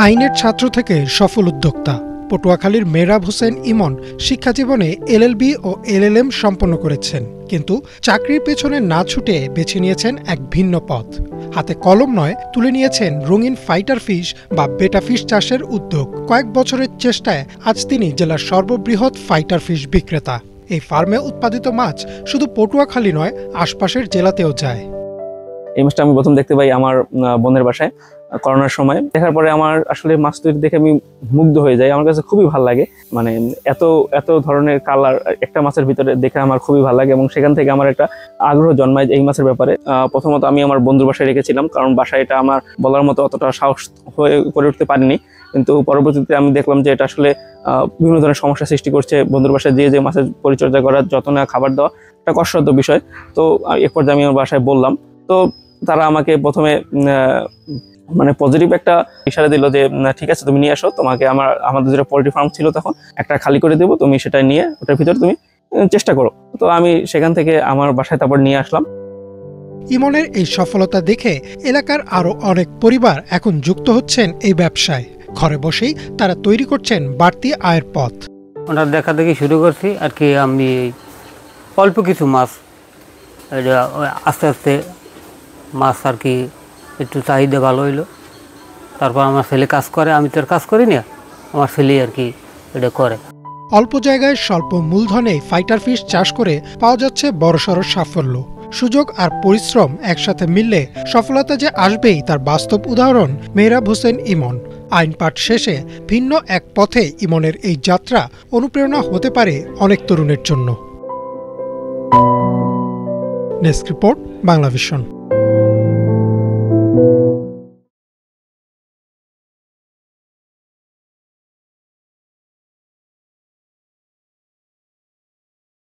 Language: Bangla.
আইনের ছাত্র থেকে সফল উদ্যোক্তা পটুয়াখালীর মেহরাব হোসেন ইমন শিক্ষাজীবনে এলএলবি ও এলএলএম সম্পন্ন করেছেন, কিন্তু চাকরির পেছনে না ছুটে বেছে নিয়েছেন এক ভিন্ন পথ। হাতে কলম নয়, তুলে নিয়েছেন রঙিন ফাইটার ফিশ বা বেটা ফিশ চাষের উদ্যোগ। কয়েক বছরের চেষ্টায় আজ তিনি জেলার সর্ববৃহৎ ফাইটার ফিশ বিক্রেতা। এই ফার্মে উৎপাদিত মাছ শুধু পটুয়াখালী নয়, আশপাশের জেলাতেও যায়। এই মাছটা আমি প্রথম দেখতে পাই আমার বোনের বাসায় করোনার সময়। দেখার পরে আমার আসলে মাছ তৈরি দেখে আমি মুগ্ধ হয়ে যাই। আমার কাছে খুবই ভালো লাগে, মানে এত এত ধরনের কালার একটা মাছের ভিতরে দেখে আমার খুবই ভালো লাগে, এবং সেখান থেকে আমার একটা আগ্রহ জন্মায় এই মাছের ব্যাপারে। প্রথমত আমি আমার বন্ধুর বাসায় রেখেছিলাম, কারণ বাসায় এটা আমার বলার মতো অতটা সাহস করে উঠতে পারিনি। কিন্তু পরবর্তীতে আমি দেখলাম যে এটা আসলে বিভিন্ন ধরনের সমস্যা সৃষ্টি করছে। বন্ধুর বাসায় যে মাছের পরিচর্যা করা, যত্ন নেওয়া, খাবার দেওয়া একটা কষ্টসাধ্য বিষয়। তো এক পর্যায়ে আমি আমার বাসায় বললাম, তো তারা আমাকে প্রথমে মানে পজিটিভ একটা ইশারা দিল যে ঠিক আছে, তুমি নিয়ে আসো, তোমাকে আমাদের যেটা পোল্ট্রি ফার্ম ছিল তখন একটা খালি করে দেবো, তুমি সেটা নিয়ে ওটার ভিতরে তুমি চেষ্টা করো। তো আমি সেখান থেকে আমার বাসায় তারপর নিয়ে আসলাম। ইমনের এই সফলতা দেখে এলাকার আরো অনেক পরিবার এখন যুক্ত হচ্ছেন এই ব্যবসায়। ঘরে বসেই তারা তৈরি করছেন বাড়তি আয়ের পথ। ওনার দেখা দেখি শুরু করছি আর কি। আমি অল্প কিছু মাছ আস্তে আস্তে মাছ আর কি একটু চাহিদা ভালো হইলো। তারপর আমার ছেলে কাজ করে, আমি তো আর কাজ করি না, আমার ছেলে আর কি এটা করে। অল্প জায়গায় স্বল্প মূলধনে ফাইটার ফিশ চাষ করে পাওয়া যাচ্ছে বড়সড় সাফল্য। সুযোগ আর পরিশ্রম একসাথে মিললে সফলতা যে আসবেই, তার বাস্তব উদাহরণ মেহরাব হোসেন ইমন। আইন পাঠ শেষে ভিন্ন এক পথে ইমনের এই যাত্রা অনুপ্রেরণা হতে পারে অনেক তরুণের জন্য। Desk report, Banglavision.